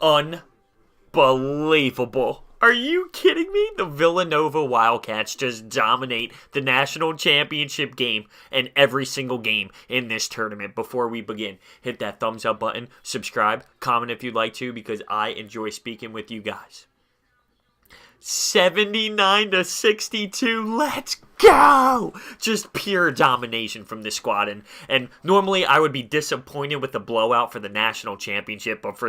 Unbelievable. Are you kidding me? The Villanova Wildcats just dominate the national championship game and every single game in this tournament. Before we begin, hit that thumbs up button, subscribe, comment if you'd like to, because I enjoy speaking with you guys. 79-62, let's go! Just pure domination from this squad. And normally I would be disappointed with the blowout for the national championship, but for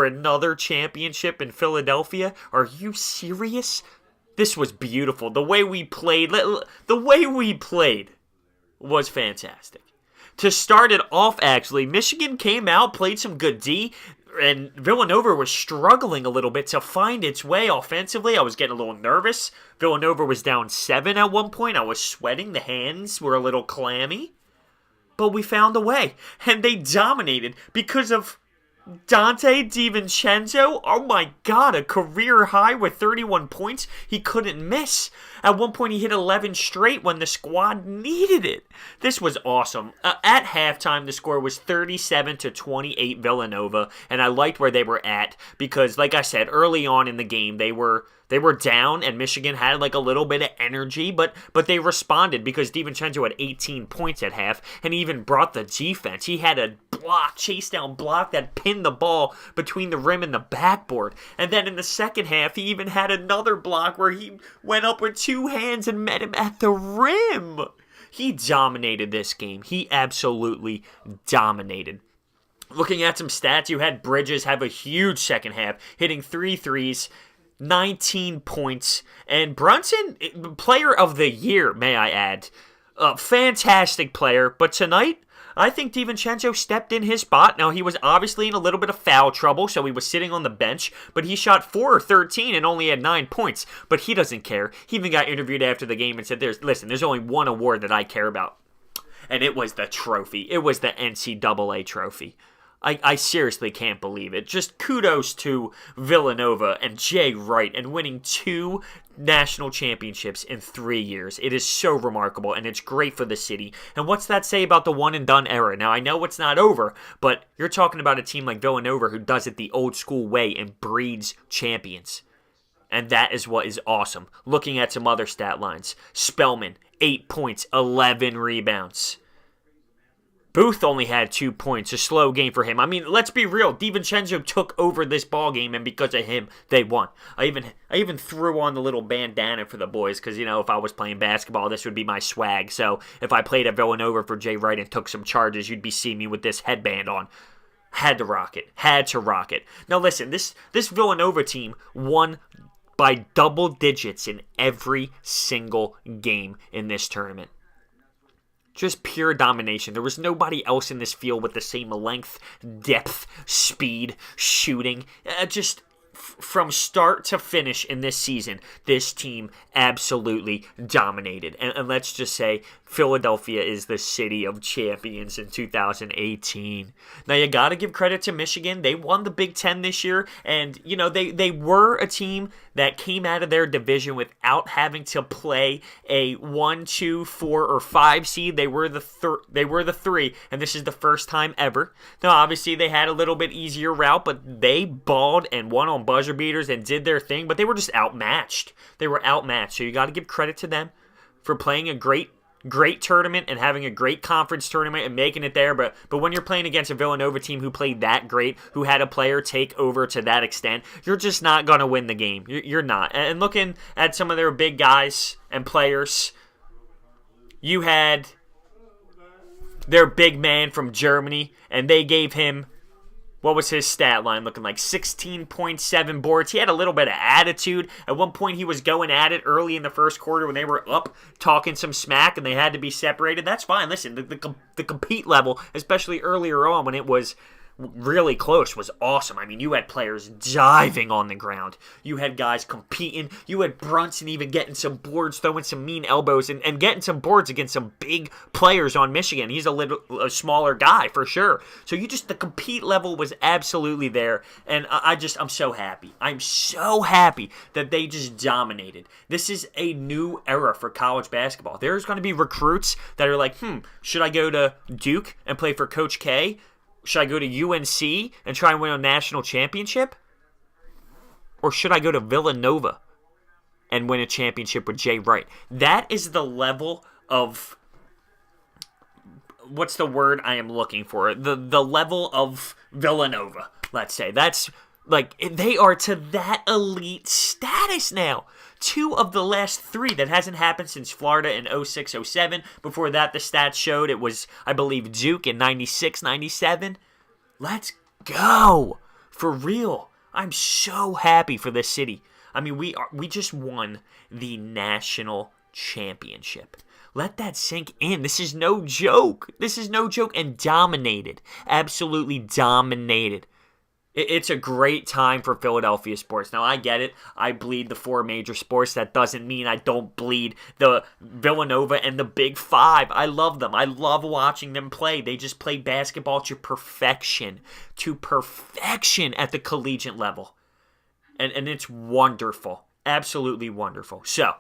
another championship in Philadelphia, are you serious? This was beautiful. The way we played was fantastic. To start it off, actually, Michigan came out, played some good D, and Villanova was struggling a little bit to find its way offensively. I was getting a little nervous. Villanova was down 7 at one point. I was sweating. The hands were a little clammy. But we found a way. And they dominated because of Donte Divincenzo. Oh my God, a career high with 31 points. He couldn't miss. At one point, he hit 11 straight when the squad needed it. This was awesome. At halftime, the score was 37-28 Villanova, and I liked where they were at because, like I said, early on in the game, they were down, and Michigan had like a little bit of energy, but they responded because DiVincenzo had 18 points at half, and he even brought the defense. He had a chase down block that pinned the ball between the rim and the backboard. And then in the second half, he even had another block where he went up with two hands and met him at the rim. He dominated this game. He absolutely dominated. Looking at some stats, you had Bridges have a huge second half, hitting 3 threes, 19 points, and Brunson, player of the year, may I add. A fantastic player, but tonight, I think DiVincenzo stepped in his spot. Now, he was obviously in a little bit of foul trouble, so he was sitting on the bench, but he shot 4 or 13 and only had 9 points, but he doesn't care. He even got interviewed after the game and said, there's only one award that I care about, and it was the trophy. It was the NCAA trophy. I seriously can't believe it. Just kudos to Villanova and Jay Wright and winning 2 national championships in 3 years. It is so remarkable, and it's great for the city. And what's that say about the one-and-done era? Now, I know it's not over, but you're talking about a team like Villanova who does it the old-school way and breeds champions. And that is what is awesome. Looking at some other stat lines. Spellman, 8 points, 11 rebounds. Booth only had 2 points, a slow game for him. I mean, let's be real. DiVincenzo took over this ball game, and because of him, they won. I even threw on the little bandana for the boys because, if I was playing basketball, this would be my swag. So if I played at Villanova for Jay Wright and took some charges, you'd be seeing me with this headband on. Had to rock it. Now listen, this Villanova team won by double digits in every single game in this tournament. Just pure domination. There was nobody else in this field with the same length, depth, speed, shooting. From start to finish in this season, this team absolutely dominated. And let's just say Philadelphia is the city of champions in 2018. Now, you got to give credit to Michigan. They won the Big Ten this year. And, they were a team that came out of their division without having to play a 1, 2, 4, or 5 seed. They were the 3, and this is the first time ever. Now, obviously, they had a little bit easier route, but they balled and won on buzzer beaters and did their thing, but they were just outmatched. So you got to give credit to them for playing a great tournament and having a great conference tournament and making it there. But when you're playing against a Villanova team who played that great, who had a player take over to that extent, you're just not going to win the game. You're not. And looking at some of their big guys and players, you had their big man from Germany, and they gave him, what was his stat line looking like? 16.7 boards. He had a little bit of attitude. At one point, he was going at it early in the first quarter when they were up, talking some smack, and they had to be separated. That's fine. Listen, the compete level, especially earlier on when it was really close, was awesome. I mean, you had players diving on the ground. You had guys competing. You had Brunson even getting some boards, throwing some mean elbows, and getting some boards against some big players on Michigan. He's a smaller guy for sure. So the compete level was absolutely there, and I'm so happy. I'm so happy that they just dominated. This is a new era for college basketball. There's going to be recruits that are like, should I go to Duke and play for Coach K? Should I go to UNC and try and win a national championship? Or should I go to Villanova and win a championship with Jay Wright? That is the level of... What's the word I am looking for? The level of Villanova, let's say. That's... Like, they are to that elite status now. 2 of the last 3. That hasn't happened since Florida in 06-07. Before that, the stats showed it was, I believe, Duke in 96-97. Let's go. For real. I'm so happy for this city. I mean, we just won the national championship. Let that sink in. This is no joke. This is no joke. And dominated. Absolutely dominated. It's a great time for Philadelphia sports. Now, I get it. I bleed the 4 major sports. That doesn't mean I don't bleed the Villanova and the Big 5. I love them. I love watching them play. They just play basketball to perfection. To perfection at the collegiate level. And it's wonderful. Absolutely wonderful. So,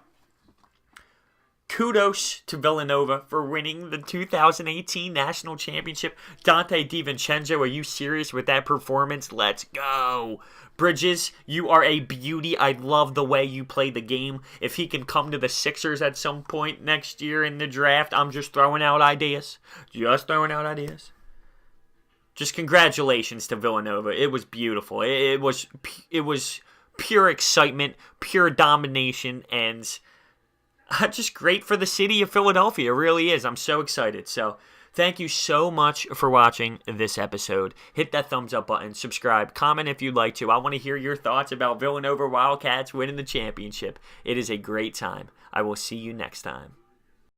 kudos to Villanova for winning the 2018 National Championship. Donte Divincenzo, are you serious with that performance? Let's go. Bridges, you are a beauty. I love the way you play the game. If he can come to the Sixers at some point next year in the draft, I'm just throwing out ideas. Just congratulations to Villanova. It was beautiful. It was pure excitement, pure domination, and... just great for the city of Philadelphia. It really is. I'm so excited. So, thank you so much for watching this episode. Hit that thumbs up button. Subscribe. Comment if you'd like to. I want to hear your thoughts about Villanova Wildcats winning the championship. It is a great time. I will see you next time.